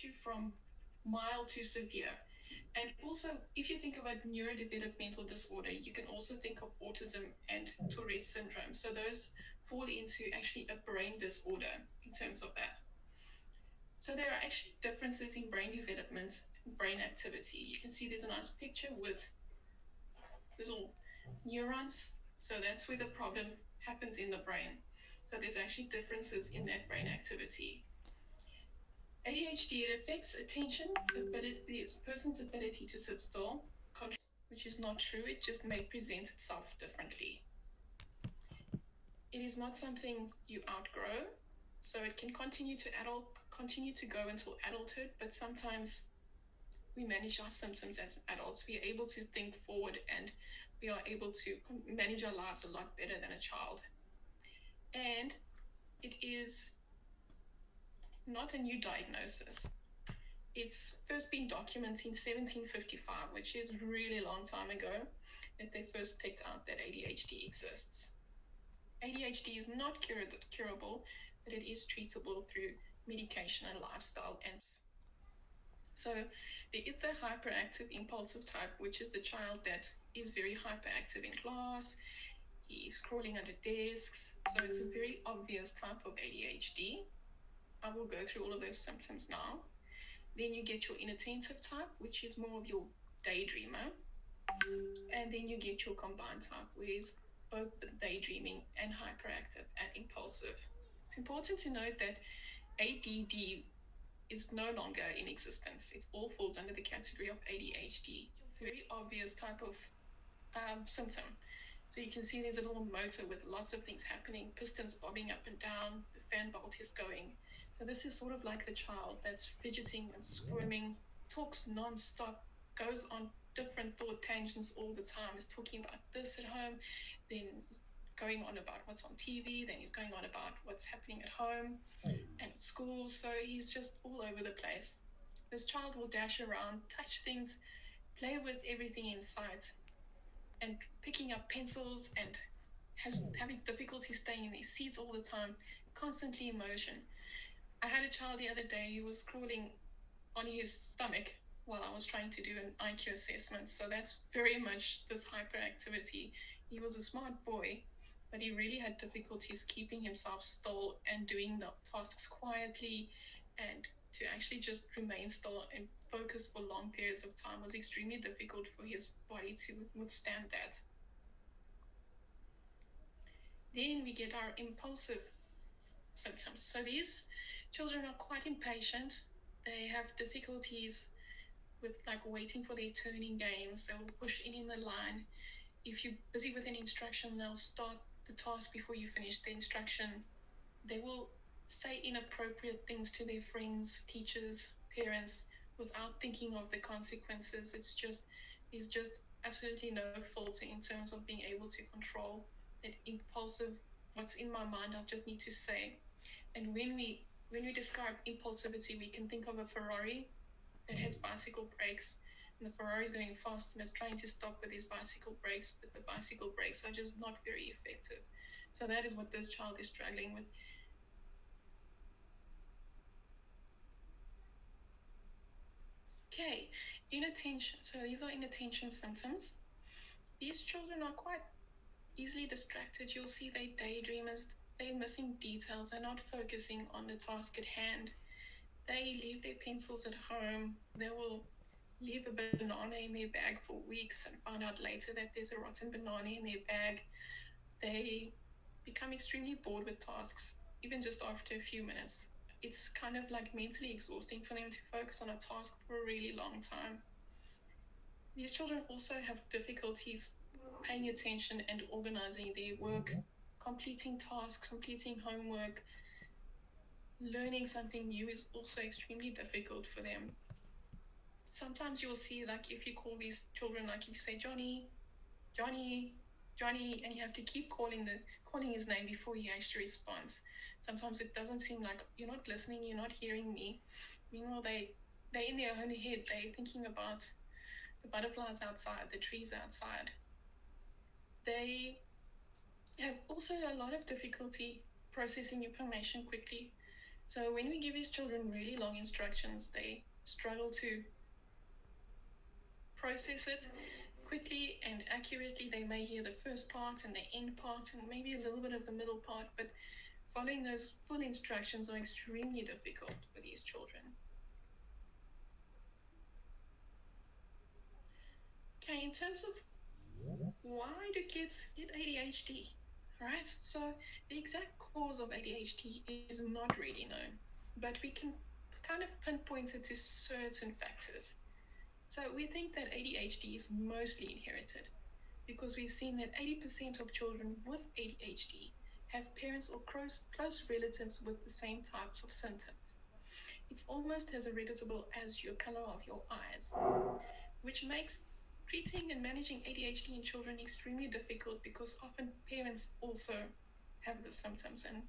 you from mild to severe. And also, if you think about neurodevelopmental disorder, you can also think of autism and Tourette's syndrome. So those fall into actually a brain disorder in terms of that. So there are actually differences in brain development, brain activity. You can see there's a nice picture with little neurons. So that's where the problem happens in the brain. So there's actually differences in that brain activity. ADHD, it affects attention, ability, the person's ability to sit still, which is not true. It just may present itself differently. It is not something you outgrow, so it can continue to go until adulthood, but sometimes we manage our symptoms as adults. We are able to think forward and we are able to manage our lives a lot better than a child. And it is not a new diagnosis. It's first been documented in 1755, which is a really long time ago that they first picked out that ADHD exists. ADHD is not curable, but it is treatable through medication and lifestyle. And so there is the hyperactive impulsive type, which is the child that is very hyperactive in class. He's crawling under desks. So it's a very obvious type of ADHD. I will go through all of those symptoms now. Then you get your inattentive type, which is more of your daydreamer. And then you get your combined type, where is both daydreaming and hyperactive and impulsive. It's important to note that ADD is no longer in existence. It all falls under the category of ADHD. Very obvious type of symptom. So you can see there's a little motor with lots of things happening, pistons bobbing up and down, the fan bolt is going. So this is sort of like the child that's fidgeting and squirming, talks non-stop, goes on different thought tangents all the time, is talking about this at home, then going on about what's on TV, then he's going on about what's happening at home and at school. So he's just all over the place. This child will dash around, touch things, play with everything in sight, and picking up pencils and having difficulty staying in his seats all the time, constantly in motion. I had a child the other day who was crawling on his stomach while I was trying to do an IQ assessment. So that's very much this hyperactivity. He was a smart boy, but he really had difficulties keeping himself still and doing the tasks quietly, and to actually just remain still and focus for long periods of time was extremely difficult for his body to withstand that. Then we get our impulsive symptoms. So these children are quite impatient. They have difficulties with waiting for their turn in games. They will push in the line. If you're busy with an instruction, they'll start the task before you finish the instruction. They will say inappropriate things to their friends, teachers, parents, without thinking of the consequences. It's just absolutely no filter in terms of being able to control that impulsive, what's in my mind, I just need to say. And when we describe impulsivity, we can think of a Ferrari that has bicycle brakes, and the Ferrari is going fast and it's trying to stop with his bicycle brakes, but the bicycle brakes are just not very effective. So that is what this child is struggling with. Okay, inattention. So these are inattention symptoms. These children are quite easily distracted. You'll see they're daydreamers. They're missing details. They're not focusing on the task at hand. They leave their pencils at home. They will leave a banana in their bag for weeks and find out later that there's a rotten banana in their bag. They become extremely bored with tasks, even just after a few minutes. It's kind of like mentally exhausting for them to focus on a task for a really long time. These children also have difficulties paying attention and organizing their work, completing tasks, completing homework. Learning something new is also extremely difficult for them. Sometimes you'll see, if you call these children, if you say, Johnny, Johnny, Johnny, and you have to keep calling his name before he actually responds. Sometimes it doesn't seem like you're not listening, you're not hearing me. Meanwhile, they're in their own head. They're thinking about the butterflies outside, the trees outside. They have also a lot of difficulty processing information quickly. So when we give these children really long instructions, they struggle to process it quickly and accurately. They may hear the first part and the end part and maybe a little bit of the middle part, but following those full instructions are extremely difficult for these children. Okay, in terms of why do kids get ADHD? Right, so the exact cause of ADHD is not really known, but we can kind of pinpoint it to certain factors. So we think that ADHD is mostly inherited because we've seen that 80% of children with ADHD have parents or close relatives with the same types of symptoms. It's almost as heritable as your color of your eyes, which makes treating and managing ADHD in children extremely difficult because often parents also have the symptoms, and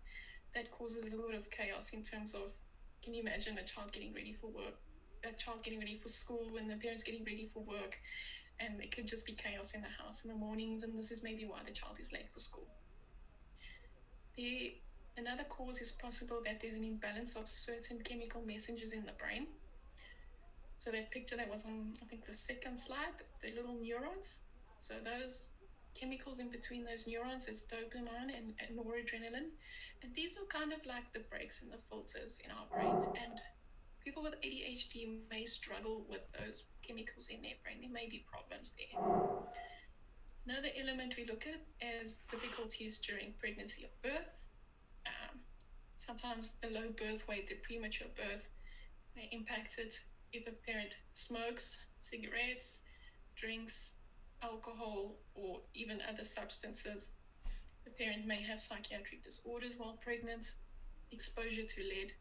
that causes a little bit of chaos in terms of, can you imagine a child getting ready for work, a child getting ready for school, and the parents getting ready for work, and it could just be chaos in the house in the mornings, and this is maybe why the child is late for school. Another cause is possible that there's an imbalance of certain chemical messengers in the brain. So that picture that was on, I think, the second slide, the little neurons. So those chemicals in between those neurons is dopamine and noradrenaline. And these are kind of like the brakes and the filters in our brain. And people with ADHD may struggle with those chemicals in their brain. There may be problems there. Another element we look at is difficulties during pregnancy or birth. Sometimes the low birth weight, the premature birth, may impact it. If a parent smokes cigarettes, drinks alcohol, or even other substances, the parent may have psychiatric disorders while pregnant, exposure to lead.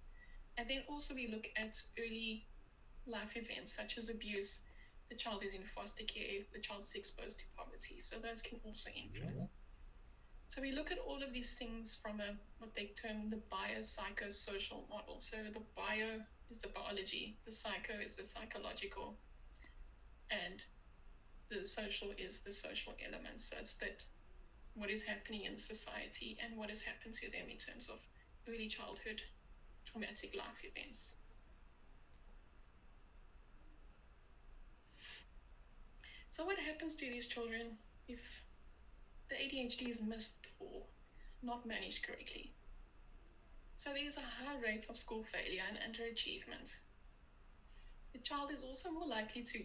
And then also we look at early life events such as abuse. The child is in foster care, the child is exposed to poverty, so those can also influence. So we look at all of these things from what they term the biopsychosocial model. So the bio is the biology, the psycho is the psychological, and the social is the social element. So it's that what is happening in society and what has happened to them in terms of early childhood traumatic life events. So what happens to these children if the ADHD is missed or not managed correctly? So there's a high rate of school failure and underachievement. The child is also more likely to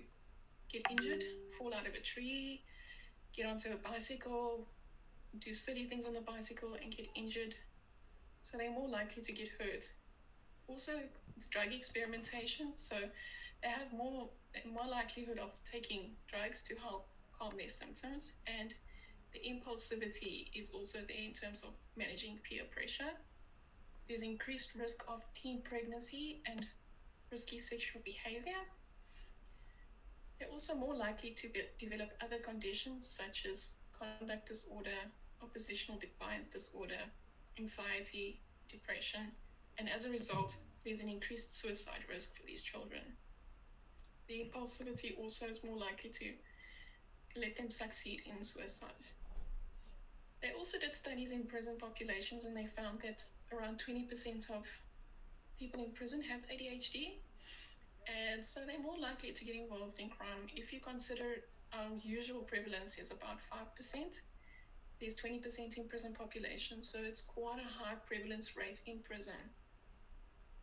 get injured, fall out of a tree, get onto a bicycle, do silly things on the bicycle and get injured. So they're more likely to get hurt. Also, drug experimentation, so they have more likelihood of taking drugs to help calm their symptoms, and the impulsivity is also there in terms of managing peer pressure. There's increased risk of teen pregnancy and risky sexual behavior. They're also more likely to develop other conditions such as conduct disorder, oppositional defiance disorder, anxiety, depression, and as a result, there's an increased suicide risk for these children. The impulsivity also is more likely to let them succeed in suicide. They also did studies in prison populations, and they found that around 20% of people in prison have ADHD, and so they're more likely to get involved in crime. If you consider our usual prevalence is about 5%, there's 20% in prison population, so it's quite a high prevalence rate in prison.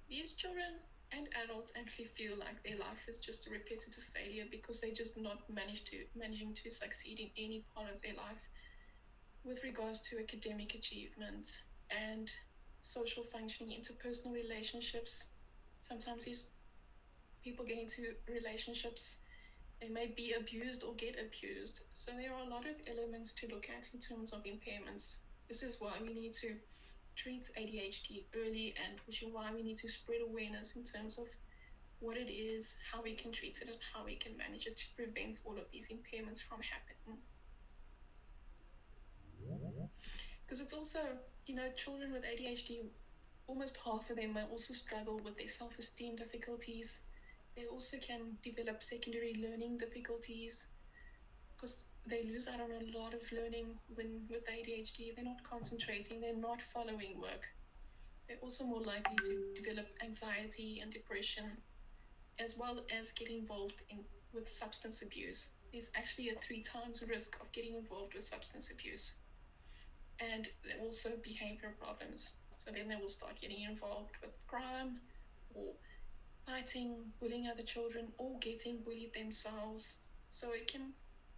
These children and adults actually feel like their life is just a repetitive failure because they just not managing to succeed in any part of their life with regards to academic achievement and social functioning, interpersonal relationships. Sometimes these people get into relationships, they may be abused or get abused. So there are a lot of elements to look at in terms of impairments. This is why we need to treat ADHD early, and which is why we need to spread awareness in terms of what it is, how we can treat it, and how we can manage it to prevent all of these impairments from happening. Because it's also, children with ADHD, almost half of them may also struggle with their self-esteem difficulties. They also can develop secondary learning difficulties because they lose out on a lot of learning with ADHD. They're not concentrating, they're not following work. They're also more likely to develop anxiety and depression, as well as get involved with substance abuse. There's actually a 3 times risk of getting involved with substance abuse. And also behavior problems. So then they will start getting involved with crime or fighting, bullying other children, or getting bullied themselves. So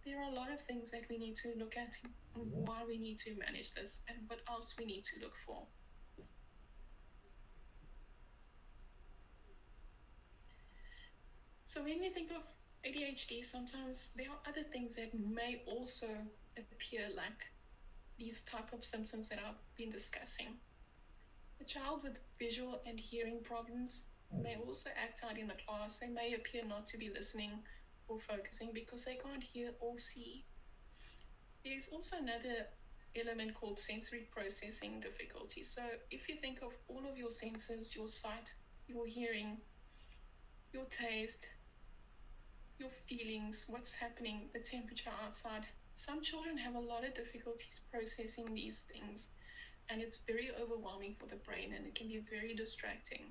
there are a lot of things that we need to look at and why we need to manage this and what else we need to look for. So when we think of ADHD, sometimes there are other things that may also appear like these type of symptoms that I've been discussing. A child with visual and hearing problems may also act out in the class. They may appear not to be listening or focusing because they can't hear or see. There's also another element called sensory processing difficulty. So if you think of all of your senses, your sight, your hearing, your taste, your feelings, what's happening, the temperature outside, some children have a lot of difficulties processing these things, and it's very overwhelming for the brain, and it can be very distracting.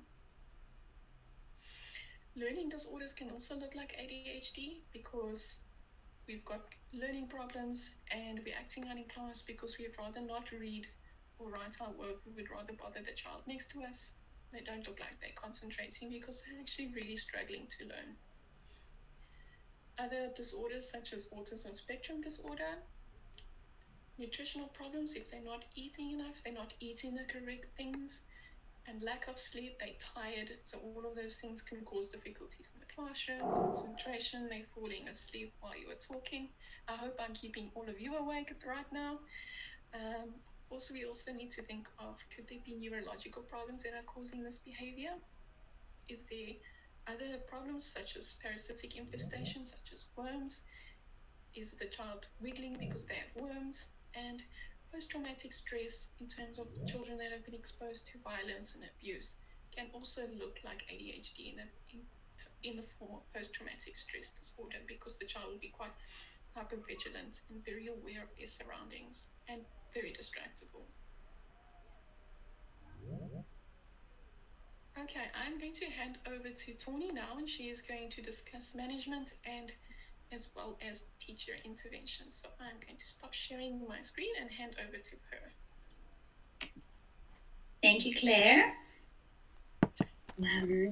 Learning disorders can also look like ADHD because we've got learning problems and we're acting out in class because we'd rather not read or write our work. We would rather bother the child next to us. They don't look like they're concentrating because they're actually really struggling to learn. Other disorders such as autism spectrum disorder, nutritional problems, if they're not eating enough, they're not eating the correct things, and lack of sleep, they're tired. So all of those things can cause difficulties in the classroom, concentration, they're falling asleep while you are talking. I hope I'm keeping all of you awake right now. Also, we also need to think of, could there be neurological problems that are causing this behavior? Is there other problems such as parasitic infestation, such as worms? Is the child wiggling because they have worms? And post-traumatic stress in terms of children that have been exposed to violence and abuse can also look like ADHD in the form of post-traumatic stress disorder, because the child will be quite hypervigilant and very aware of their surroundings and very distractible. Okay, I'm going to hand over to Tawny now, and she is going to discuss management and as well as teacher interventions. So I'm going to stop sharing my screen and hand over to her. Thank you, Claire.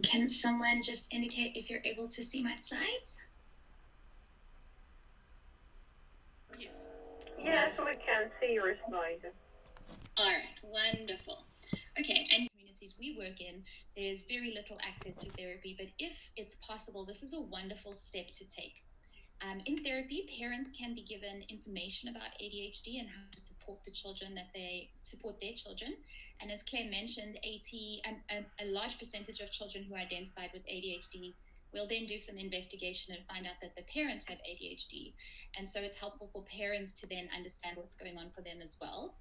Can someone just indicate if you're able to see my slides? Yes. Yes, we can see your slide. All right, wonderful. Okay, and communities we work in, there's very little access to therapy, but if it's possible, this is a wonderful step to take. In therapy, parents can be given information about ADHD and how to support the children support their children. And as Claire mentioned, a large percentage of children who are identified with ADHD will then do some investigation and find out that the parents have ADHD. And so it's helpful for parents to then understand what's going on for them as well.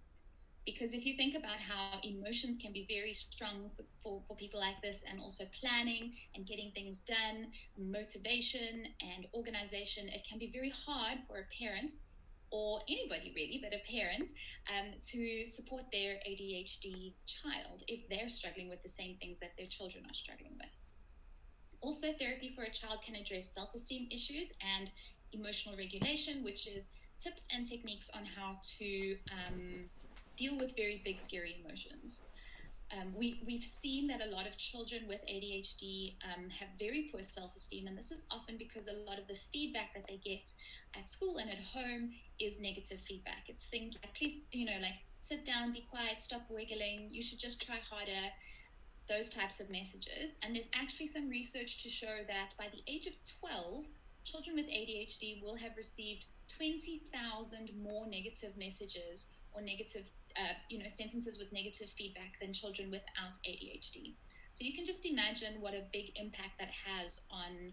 Because if you think about how emotions can be very strong for people like this, and also planning and getting things done, motivation and organization, it can be very hard for a parent, or anybody really, but a parent, to support their ADHD child if they're struggling with the same things that their children are struggling with. Also, therapy for a child can address self-esteem issues and emotional regulation, which is tips and techniques on how to deal with very big, scary emotions. We've seen that a lot of children with ADHD have very poor self-esteem, and this is often because a lot of the feedback that they get at school and at home is negative feedback. It's things like, please, like, sit down, be quiet, stop wiggling, you should just try harder, those types of messages. And there's actually some research to show that by the age of 12, children with ADHD will have received 20,000 more negative messages or negative sentences with negative feedback than children without ADHD. So you can just imagine what a big impact that has on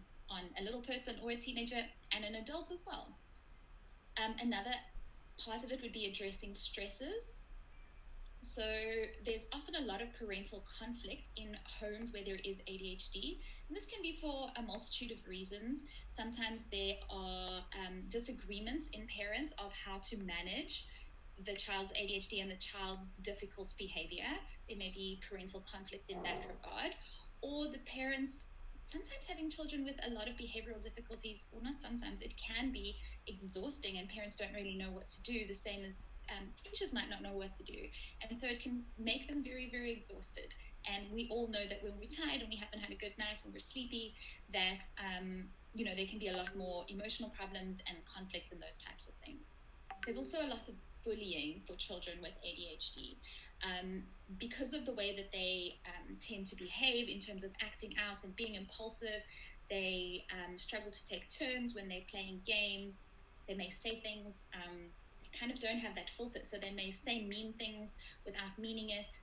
a little person or a teenager and an adult as well. Another part of it would be addressing stresses. So there's often a lot of parental conflict in homes where there is ADHD, and this can be for a multitude of reasons. Sometimes there are disagreements in parents of how to manage the child's ADHD and the child's difficult behavior. There may be parental conflict in that regard, or the parents sometimes having children with a lot of behavioral difficulties, or not sometimes, it can be exhausting and parents don't really know what to do, the same as teachers might not know what to do. And so it can make them very, very exhausted. And we all know that when we're tired and we haven't had a good night and we're sleepy, that, there can be a lot more emotional problems and conflict and those types of things. There's also a lot of bullying for children with ADHD. Because of the way that they tend to behave in terms of acting out and being impulsive, they struggle to take turns when they're playing games. They may say things, they kind of don't have that filter, so they may say mean things without meaning it.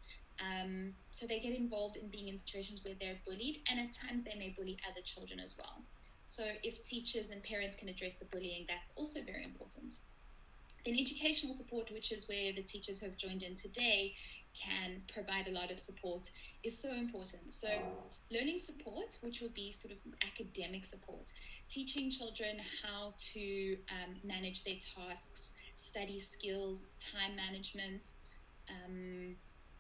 So they get involved in being in situations where they're bullied, and at times they may bully other children as well. So if teachers and parents can address the bullying, that's also very important. Then educational support, which is where the teachers who have joined in today can provide a lot of support, is so important. So learning support, which will be sort of academic support, teaching children how to manage their tasks, study skills, time management,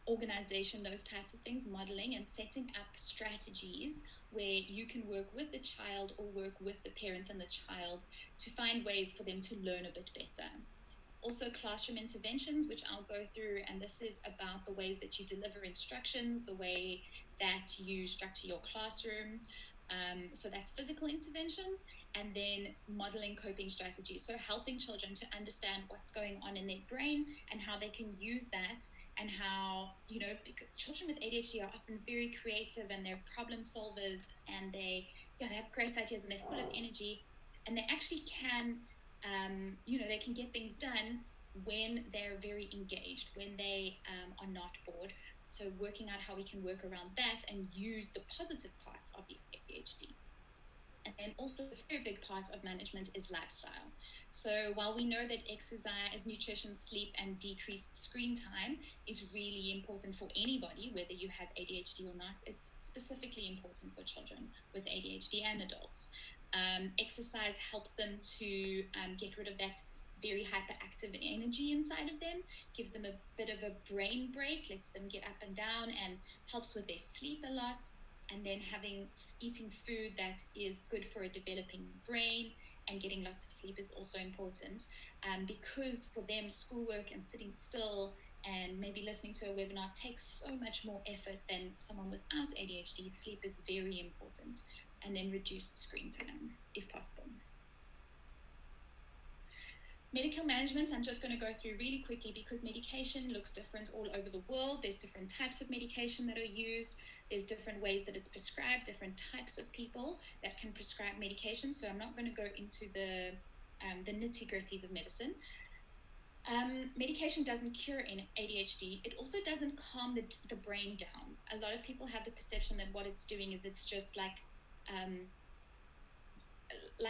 organization, those types of things, modeling and setting up strategies where you can work with the child or work with the parent and the child to find ways for them to learn a bit better. Also classroom interventions, which I'll go through, and this is about the ways that you deliver instructions, the way that you structure your classroom. So that's physical interventions, and then modeling coping strategies. So helping children to understand what's going on in their brain and how they can use that, and how, children with ADHD are often very creative and they're problem solvers, and they have great ideas and they're full of energy, and they actually can they can get things done when they're very engaged, when they are not bored. So working out how we can work around that and use the positive parts of the ADHD. And then also a very big part of management is lifestyle. So while we know that exercise, nutrition, sleep, and decreased screen time is really important for anybody, whether you have ADHD or not, it's specifically important for children with ADHD and adults. Exercise helps them to get rid of that very hyperactive energy inside of them, gives them a bit of a brain break, lets them get up and down, and helps with their sleep a lot. And then eating food that is good for a developing brain and getting lots of sleep is also important, because for them, schoolwork and sitting still and maybe listening to a webinar takes so much more effort than someone without ADHD. Sleep is very important. And then reduced screen time, if possible. Medical management, I'm just going to go through really quickly because medication looks different all over the world. There's different types of medication that are used. There's different ways that it's prescribed, different types of people that can prescribe medication. So I'm not going to go into the nitty-gritties of medicine. Medication doesn't cure ADHD. It also doesn't calm the brain down. A lot of people have the perception that what it's doing is it's just like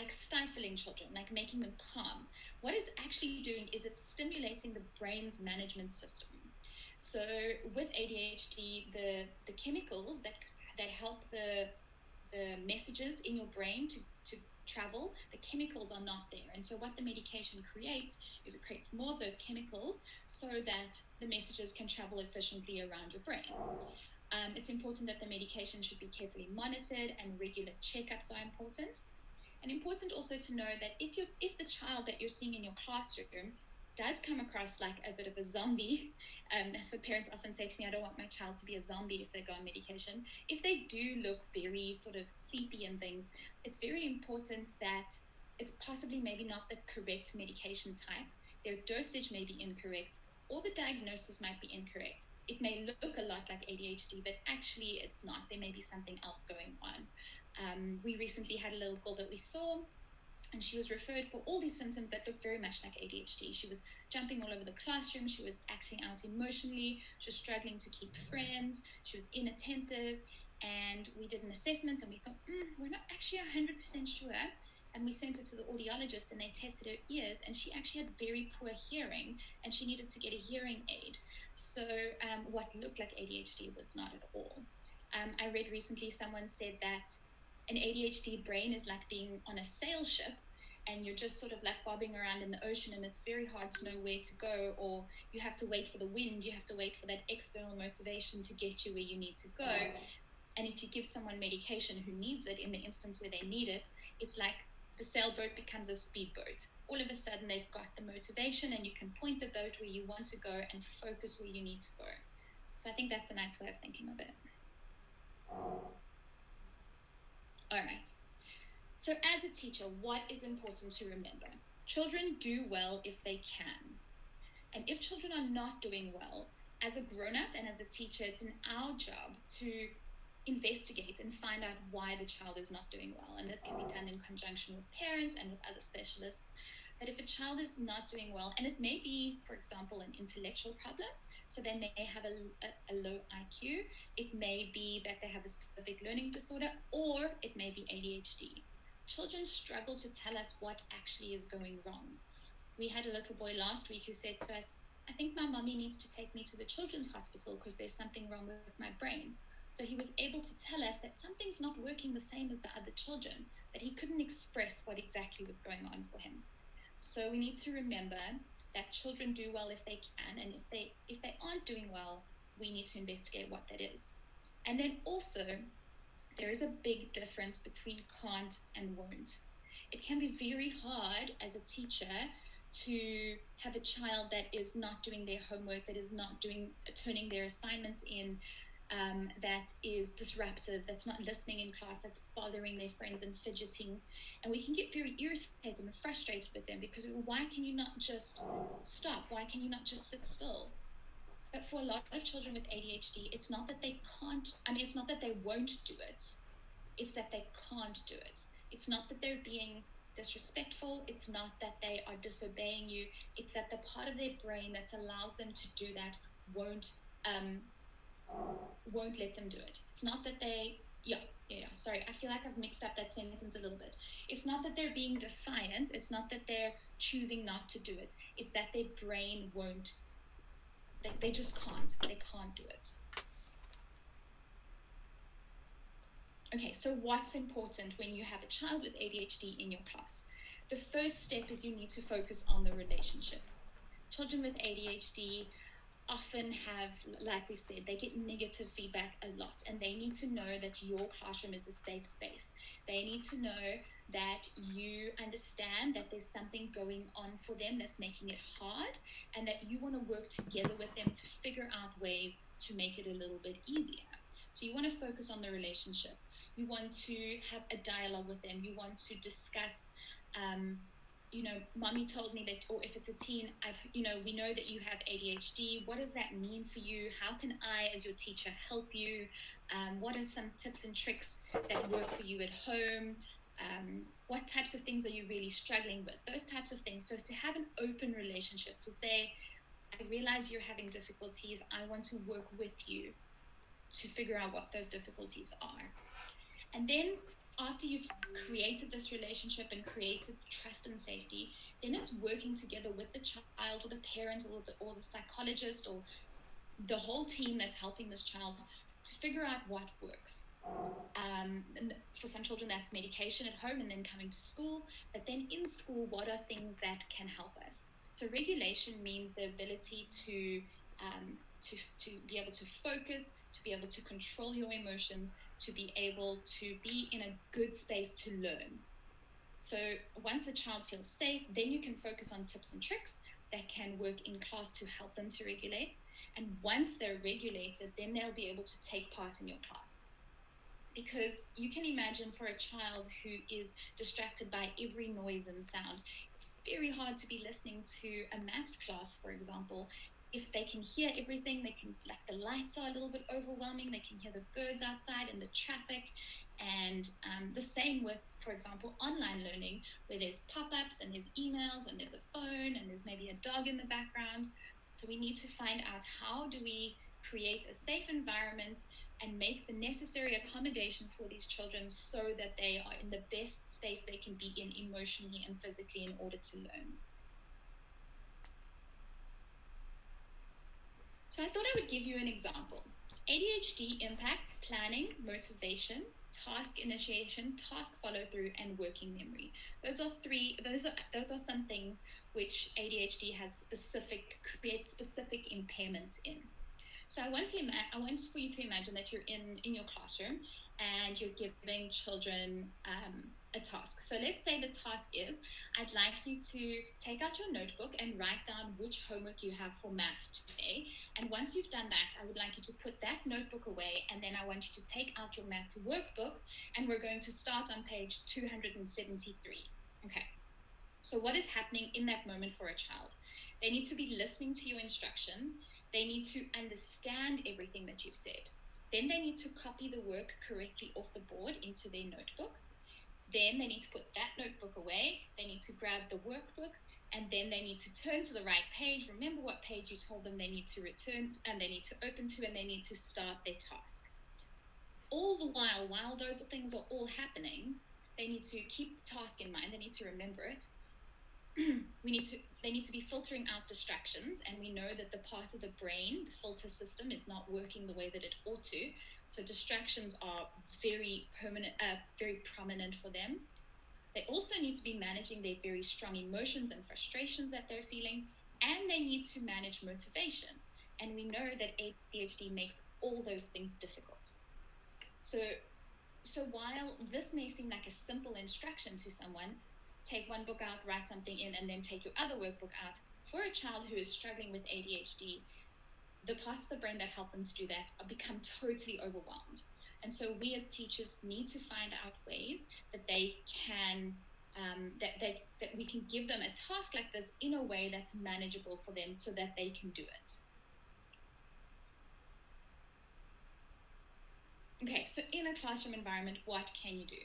stifling children, like making them calm. What it's actually doing is it's stimulating the brain's management system. So with ADHD, the chemicals that help the messages in your brain to travel, the chemicals are not there. And so what the medication creates is it creates more of those chemicals so that the messages can travel efficiently around your brain. It's important that the medication should be carefully monitored, and regular checkups are important. And important also to know that if the child that you're seeing in your classroom does come across like a bit of a zombie, that's what parents often say to me, I don't want my child to be a zombie if they go on medication. If they do look very sort of sleepy and things, it's very important that it's possibly maybe not the correct medication type, their dosage may be incorrect, or the diagnosis might be incorrect. It may look a lot like ADHD, but actually it's not. There may be something else going on. We recently had a little girl that we saw, and she was referred for all these symptoms that looked very much like ADHD. She was jumping all over the classroom. She was acting out emotionally. She was struggling to keep friends. She was inattentive. And we did an assessment, and we thought, we're not actually 100% sure. And we sent her to the audiologist, and they tested her ears, and she actually had very poor hearing, and she needed to get a hearing aid. So what looked like ADHD was not at all. I read recently someone said that an ADHD brain is like being on a sail ship, and you're just sort of like bobbing around in the ocean and it's very hard to know where to go, or you have to wait for the wind, you have to wait for that external motivation to get you where you need to go. And if you give someone medication who needs it in the instance where they need it, it's like the sailboat becomes a speedboat. All of a sudden they've got the motivation and you can point the boat where you want to go and focus where you need to go. So I think that's a nice way of thinking of it. All right. So as a teacher, what is important to remember? Children do well if they can. And if children are not doing well, as a grown-up and as a teacher, it's in our job to investigate and find out why the child is not doing well. And this can be done in conjunction with parents and with other specialists. But if a child is not doing well, and it may be, for example, an intellectual problem, so they may have a low IQ, it may be that they have a specific learning disorder, or it may be ADHD. Children struggle to tell us what actually is going wrong. We had a little boy last week who said to us, I think my mommy needs to take me to the children's hospital because there's something wrong with my brain. So he was able to tell us that something's not working the same as the other children, but he couldn't express what exactly was going on for him. So we need to remember that children do well if they can, and if they aren't doing well, we need to investigate what that is. And then also, there is a big difference between can't and won't. It can be very hard as a teacher to have a child that is not doing their homework, that is not turning their assignments in, that is disruptive, that's not listening in class, that's bothering their friends and fidgeting. And we can get very irritated and frustrated with them because why can you not just stop? Why can you not just sit still? But for a lot of children with ADHD, it's not that they can't, it's not that they won't do it. It's that they can't do it. It's not that they're being disrespectful. It's not that they are disobeying you. It's that the part of their brain that allows them to do that won't let them do it. It's not that they, sorry, I feel like I've mixed up that sentence a little bit. It's not that they're being defiant. It's not that they're choosing not to do it. It's that their brain won't, they just can't. They can't do it. Okay, so what's important when you have a child with ADHD in your class? The first step is you need to focus on the relationship. Children with ADHD often have, like we said, they get negative feedback a lot, and they need to know that your classroom is a safe space. They need to know that you understand that there's something going on for them that's making it hard, and that you want to work together with them to figure out ways to make it a little bit easier. So you want to focus on the relationship. You want to have a dialogue with them. You want to discuss, mommy told me that, or if it's a teen, we know that you have ADHD. What does that mean for you? How can I, as your teacher, help you? What are some tips and tricks that work for you at home? What types of things are you really struggling with? Those types of things. So to have an open relationship, to say, I realize you're having difficulties. I want to work with you to figure out what those difficulties are. And then after you've created this relationship and created trust and safety, then it's working together with the child or the parent or the psychologist or the whole team that's helping this child to figure out what works. For some children, that's medication at home and then coming to school. But then in school, what are things that can help us? So regulation means the ability to be able to focus, to be able to control your emotions, to be able to be in a good space to learn. So once the child feels safe, then you can focus on tips and tricks that can work in class to help them to regulate. And once they're regulated, then they'll be able to take part in your class. Because you can imagine for a child who is distracted by every noise and sound, it's very hard to be listening to a maths class, for example. If they can hear everything, they can, like the lights are a little bit overwhelming, they can hear the birds outside and the traffic. And the same with, for example, online learning, where there's pop-ups and there's emails and there's a phone and there's maybe a dog in the background. So we need to find out how do we create a safe environment and make the necessary accommodations for these children so that they are in the best space they can be in emotionally and physically in order to learn. So I thought I would give you an example ADHD impacts planning, motivation, task initiation, task follow-through, and working memory. Those are some things which ADHD creates specific impairments in. So I want for you to imagine that you're in your classroom and you're giving children a task. So let's say the task is, I'd like you to take out your notebook and write down which homework you have for maths today. And once you've done that, I would like you to put that notebook away, and then I want you to take out your maths workbook, and we're going to start on page 273. Okay. So what is happening in that moment for a child? They need to be listening to your instruction. They need to understand everything that you've said. Then they need to copy the work correctly off the board into their notebook. Then they need to put that notebook away. They need to grab the workbook, and then they need to turn to the right page. Remember what page you told them they need to return, and they need to open to, and they need to start their task. All the while those things are all happening, they need to keep the task in mind. They need to remember it. They need to be filtering out distractions, and we know that the part of the brain, the filter system, is not working the way that it ought to. So distractions are very prominent for them. They also need to be managing their very strong emotions and frustrations that they're feeling, and they need to manage motivation. And we know that ADHD makes all those things difficult. So while this may seem like a simple instruction to someone, take one book out, write something in, and then take your other workbook out, for a child who is struggling with ADHD, the parts of the brain that help them to do that become totally overwhelmed. And so we as teachers need to find out ways that they can, that we can give them a task like this in a way that's manageable for them so that they can do it. Okay, so in a classroom environment, what can you do?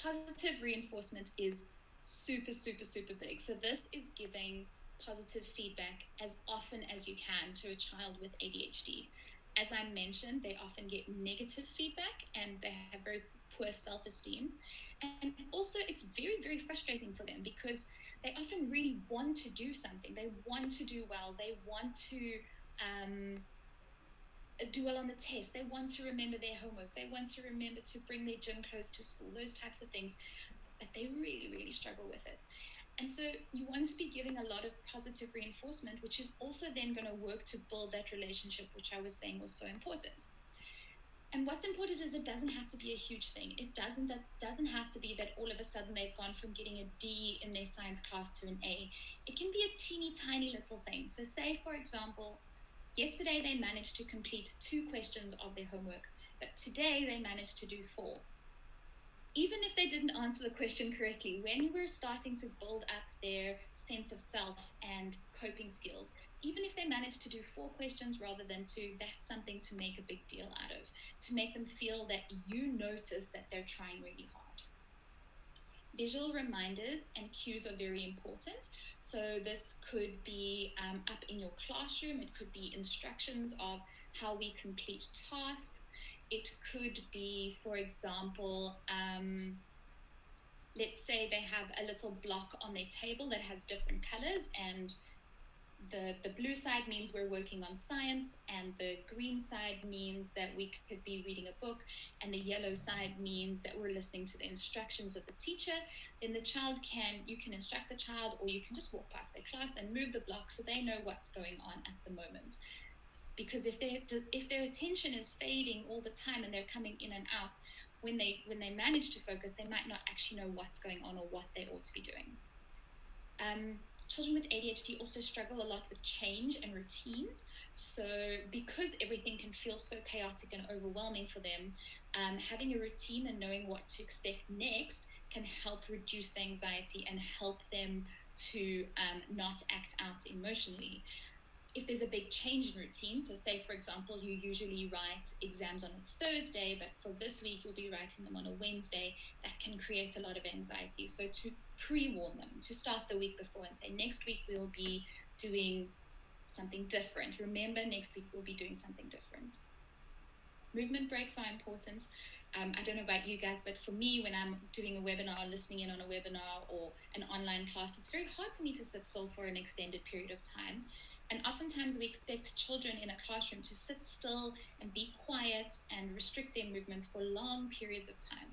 Positive reinforcement is super, super, super big. So this is giving positive feedback as often as you can to a child with ADHD. As I mentioned, they often get negative feedback and they have very poor self-esteem. And also it's very, very frustrating for them because they often really want to do something. They want to do well. They want to do well on the test. They want to remember their homework. They want to remember to bring their gym clothes to school, those types of things. But they really, really struggle with it. And so you want to be giving a lot of positive reinforcement, which is also then going to work to build that relationship, which I was saying was so important. And what's important is it doesn't have to be a huge thing. It doesn't have to be that all of a sudden they've gone from getting a D in their science class to an A. It can be a teeny tiny little thing. So say, for example, yesterday they managed to complete 2 questions of their homework, but today they managed to do 4. Even if they didn't answer the question correctly, when we're starting to build up their sense of self and coping skills, even if they manage to do 4 questions rather than 2, that's something to make a big deal out of, to make them feel that you notice that they're trying really hard. Visual reminders and cues are very important. So this could be up in your classroom. It could be instructions of how we complete tasks. It could be, for example, let's say they have a little block on their table that has different colors, and the blue side means we're working on science, and the green side means that we could be reading a book, and the yellow side means that we're listening to the instructions of the teacher. Then you can instruct the child, or you can just walk past their class and move the block so they know what's going on at the moment. Because if their attention is fading all the time and they're coming in and out, when they manage to focus, they might not actually know what's going on or what they ought to be doing. Children with ADHD also struggle a lot with change and routine. So because everything can feel so chaotic and overwhelming for them, having a routine and knowing what to expect next can help reduce the anxiety and help them to not act out emotionally. If there's a big change in routine, so say, for example, you usually write exams on a Thursday, but for this week you'll be writing them on a Wednesday, that can create a lot of anxiety. So to pre-warn them, to start the week before and say, next week we'll be doing something different. Remember, next week we'll be doing something different. Movement breaks are important. I don't know about you guys, but for me, when I'm doing a webinar or listening in on a webinar or an online class, it's very hard for me to sit still for an extended period of time. And oftentimes we expect children in a classroom to sit still and be quiet and restrict their movements for long periods of time.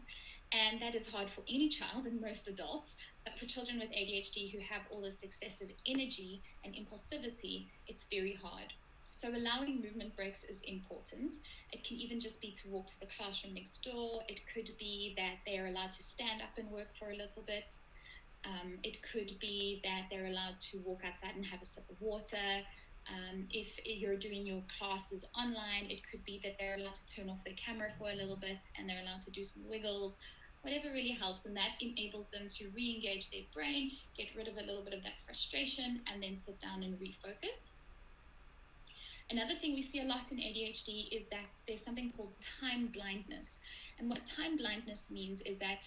And that is hard for any child and most adults, but for children with ADHD who have all this excessive energy and impulsivity, it's very hard. So allowing movement breaks is important. It can even just be to walk to the classroom next door. It could be that they're allowed to stand up and work for a little bit. It could be that they're allowed to walk outside and have a sip of water. If you're doing your classes online, it could be that they're allowed to turn off their camera for a little bit and they're allowed to do some wiggles, whatever really helps. And that enables them to re-engage their brain, get rid of a little bit of that frustration, and then sit down and refocus. Another thing we see a lot in ADHD is that there's something called time blindness. And what time blindness means is that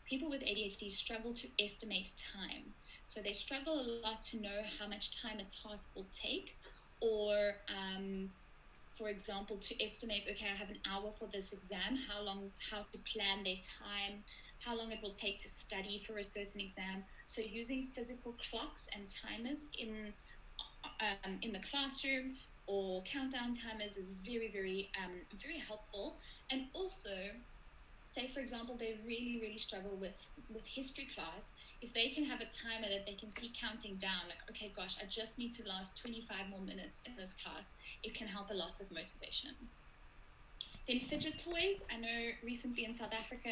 people with ADHD struggle to estimate time. So they struggle a lot to know how much time a task will take, or for example, to estimate, okay, I have an hour for this exam, how to plan their time, how long it will take to study for a certain exam. So using physical clocks and timers in the classroom or countdown timers is very, very, very helpful. And also, say, for example, they really, really struggle with history class. If they can have a timer that they can see counting down, like, okay, gosh, I just need to last 25 more minutes in this class, it can help a lot with motivation. Then fidget toys. I know recently in South Africa,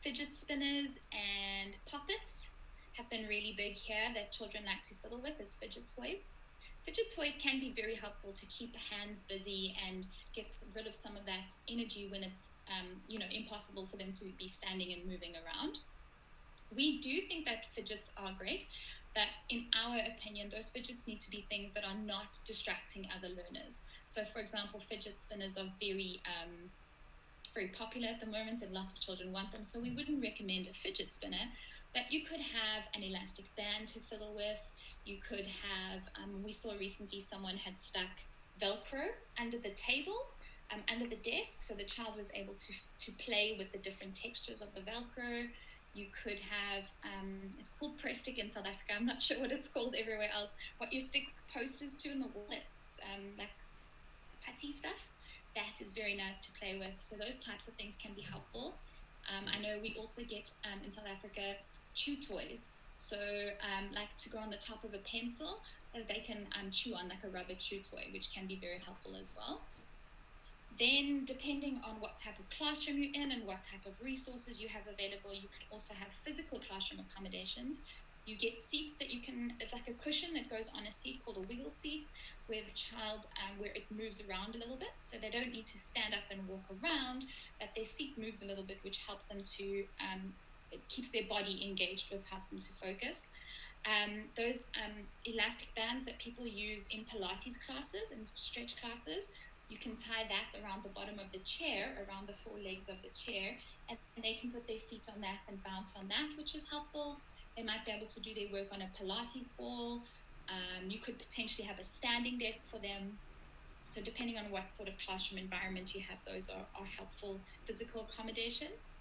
fidget spinners and poppets have been really big here that children like to fiddle with as fidget toys. Fidget toys can be very helpful to keep the hands busy and get rid of some of that energy when it's impossible for them to be standing and moving around. We do think that fidgets are great, but in our opinion, those fidgets need to be things that are not distracting other learners. So, for example, fidget spinners are very, very popular at the moment, and lots of children want them. So we wouldn't recommend a fidget spinner, but you could have an elastic band to fiddle with. You could have, we saw recently someone had stuck Velcro under the table, under the desk, so the child was able to play with the different textures of the Velcro. You could have, it's called press stick in South Africa. I'm not sure what it's called everywhere else. What you stick posters to in the wall, like putty stuff, that is very nice to play with. So those types of things can be helpful. I know we also get in South Africa chew toys. So like to go on the top of a pencil that they can chew on, like a rubber chew toy, which can be very helpful as well. Then, depending on what type of classroom you're in and what type of resources you have available, you can also have physical classroom accommodations. You get seats that you can, like a cushion that goes on a seat called a wiggle seat, where the child, where it moves around a little bit, so they don't need to stand up and walk around, but their seat moves a little bit, which helps them to, it keeps their body engaged, which helps them to focus. Those elastic bands that people use in Pilates classes and stretch classes, you can tie that around the bottom of the chair, around the four legs of the chair, and they can put their feet on that and bounce on that, which is helpful. They might be able to do their work on a Pilates ball. You could potentially have a standing desk for them. So depending on what sort of classroom environment you have, those are helpful physical accommodations.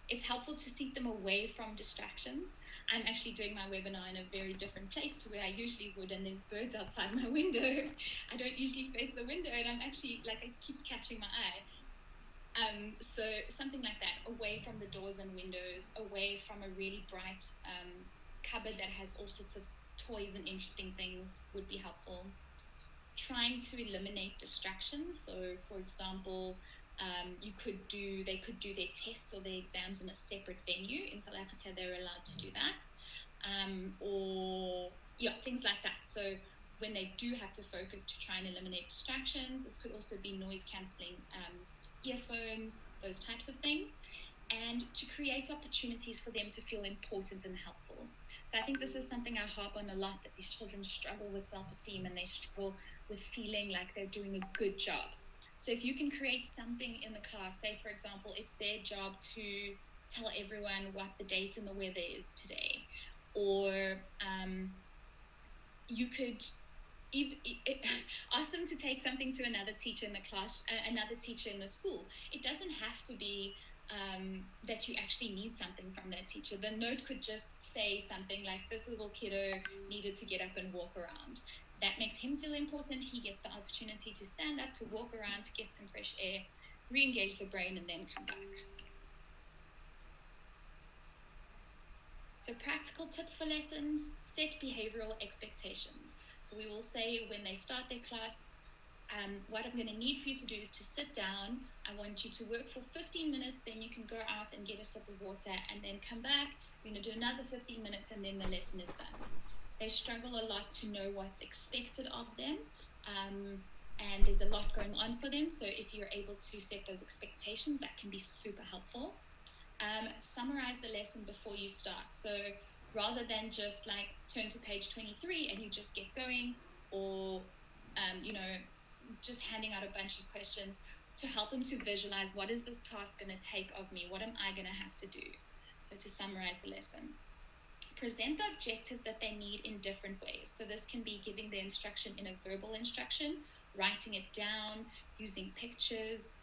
It's helpful to seat them away from distractions. I'm actually doing my webinar in a very different place to where I usually would, and there's birds outside my window. I don't usually face the window, and I'm actually, like, it keeps catching my eye. So something like that, away from the doors and windows, away from a really bright cupboard that has all sorts of toys and interesting things would be helpful. Trying to eliminate distractions. So, for example, they could do their tests or their exams in a separate venue. In South Africa, they're allowed to do that. Things like that. So when they do have to focus to try and eliminate distractions, this could also be noise cancelling earphones, those types of things, and to create opportunities for them to feel important and helpful. So I think this is something I harp on a lot, that these children struggle with self-esteem and they struggle with feeling like they're doing a good job. So if you can create something in the class, say, for example, it's their job to tell everyone what the date and the weather is today, or you could ask them to take something to another teacher in the class, another teacher in the school. It doesn't have to be that you actually need something from that teacher. The note could just say something like, this little kiddo needed to get up and walk around. That makes him feel important. He gets the opportunity to stand up, to walk around, to get some fresh air, re-engage the brain, and then come back. So practical tips for lessons: set behavioral expectations. So we will say when they start their class, what I'm going to need for you to do is to sit down. I want you to work for 15 minutes, then you can go out and get a sip of water and then come back. We're going to do another 15 minutes and then the lesson is done. They struggle a lot to know what's expected of them, and there's a lot going on for them. So if you're able to set those expectations, that can be super helpful. Summarize the lesson before you start. So rather than just like turn to page 23 and you just get going, or just handing out a bunch of questions, to help them to visualize, what is this task going to take of me? What am I going to have to do? So to summarize the lesson. Present the objectives that they need in different ways. So this can be giving the instruction in a verbal instruction, writing it down, using pictures.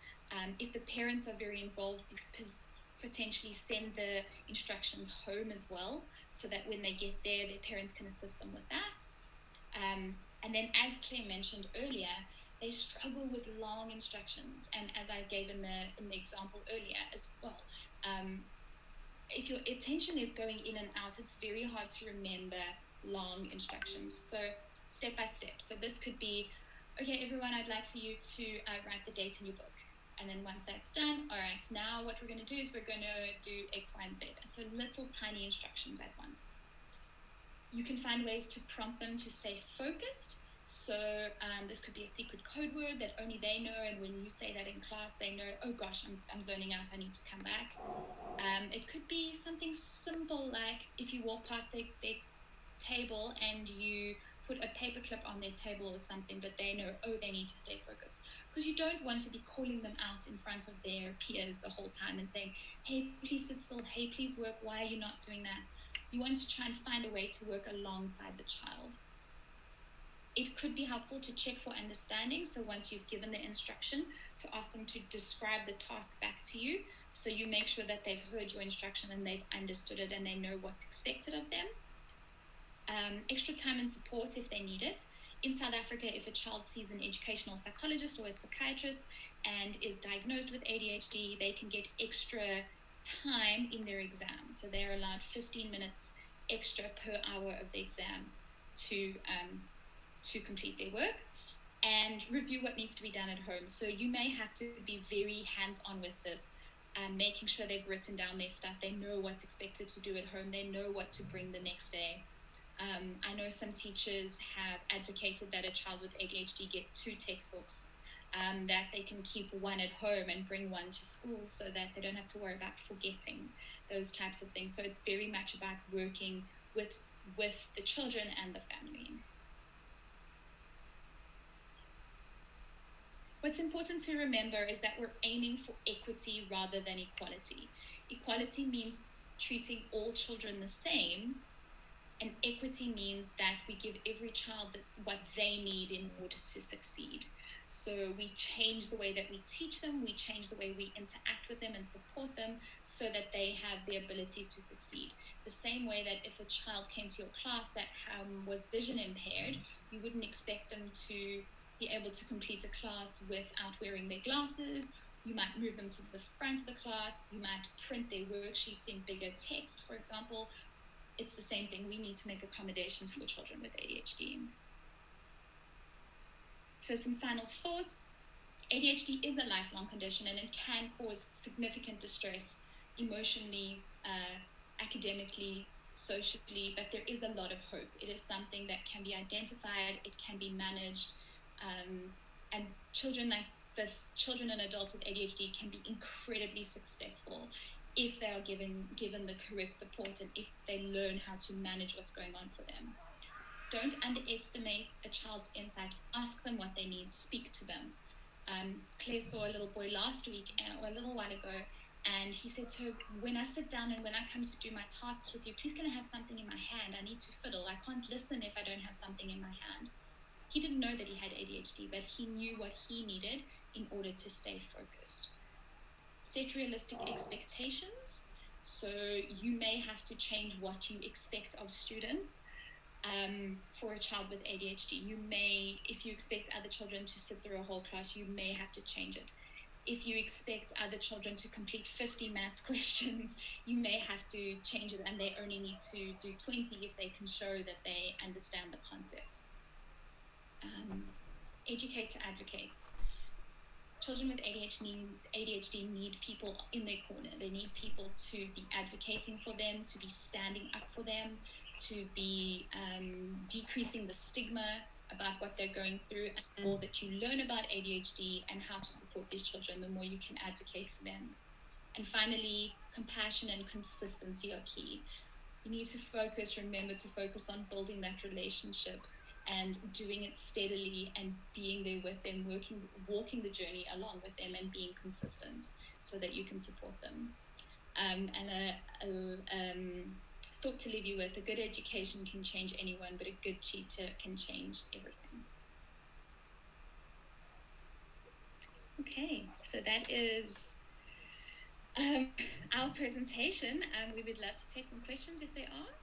If the parents are very involved, potentially send the instructions home as well, so that when they get there, their parents can assist them with that. And then, as Claire mentioned earlier, they struggle with long instructions. And as I gave in the example earlier as well, if your attention is going in and out, it's very hard to remember long instructions. So step by step. So this could be, okay, everyone, I'd like for you to write the date in your book. And then once that's done, all right, now what we're going to do is we're going to do X, Y, and Z. So little tiny instructions at once. You can find ways to prompt them to stay focused. So this could be a secret code word that only they know, and when you say that in class, they know, oh gosh, I'm zoning out, I need to come back. It could be something simple, like if you walk past their table and you put a paperclip on their table or something, but they know, oh, they need to stay focused. Because you don't want to be calling them out in front of their peers the whole time and saying, hey, please sit still, hey, please work, why are you not doing that? You want to try and find a way to work alongside the child. It could be helpful to check for understanding. So once you've given the instruction, to ask them to describe the task back to you. So you make sure that they've heard your instruction and they've understood it and they know what's expected of them. Extra time and support if they need it. In South Africa, if a child sees an educational psychologist or a psychiatrist and is diagnosed with ADHD, they can get extra time in their exam. So they're allowed 15 minutes extra per hour of the exam to complete their work, and review what needs to be done at home. So you may have to be very hands-on with this, making sure they've written down their stuff, they know what's expected to do at home, they know what to bring the next day. I know some teachers have advocated that a child with ADHD get 2 textbooks, that they can keep one at home and bring one to school so that they don't have to worry about forgetting those types of things. So it's very much about working with the children and the family. What's important to remember is that we're aiming for equity rather than equality. Equality means treating all children the same, and equity means that we give every child what they need in order to succeed. So we change the way that we teach them, we change the way we interact with them and support them so that they have the abilities to succeed. The same way that if a child came to your class that was vision impaired, you wouldn't expect them to be able to complete a class without wearing their glasses. You might move them to the front of the class, you might print their worksheets in bigger text, for example. It's the same thing. We need to make accommodations for children with ADHD. So some final thoughts. ADHD is a lifelong condition and it can cause significant distress emotionally, academically, socially, but there is a lot of hope. It is something that can be identified, it can be managed, and children like this, children and adults with ADHD can be incredibly successful if they are given the correct support and if they learn how to manage what's going on for them. Don't underestimate a child's insight. Ask them what they need. Speak to them. Claire saw a little boy last week, or a little while ago, and he said to her, when I sit down and when I come to do my tasks with you, please can I have something in my hand? I need to fiddle. I can't listen if I don't have something in my hand. He didn't know that he had ADHD, but he knew what he needed in order to stay focused. Set realistic expectations. So you may have to change what you expect of students. for a child with ADHD. You may, if you expect other children to sit through a whole class, you may have to change it. If you expect other children to complete 50 maths questions, you may have to change it, and they only need to do 20 if they can show that they understand the concept. Educate to advocate. Children with ADHD need people in their corner. They need people to be advocating for them, to be standing up for them, to be decreasing the stigma about what they're going through. And the more that you learn about ADHD and how to support these children, the more you can advocate for them. And finally, compassion and consistency are key. You need to remember to focus on building that relationship and doing it steadily and being there with them, walking the journey along with them and being consistent so that you can support them. And a thought to leave you with: a good education can change anyone, but a good teacher can change everything. Okay, so that is our presentation. We would love to take some questions if there are.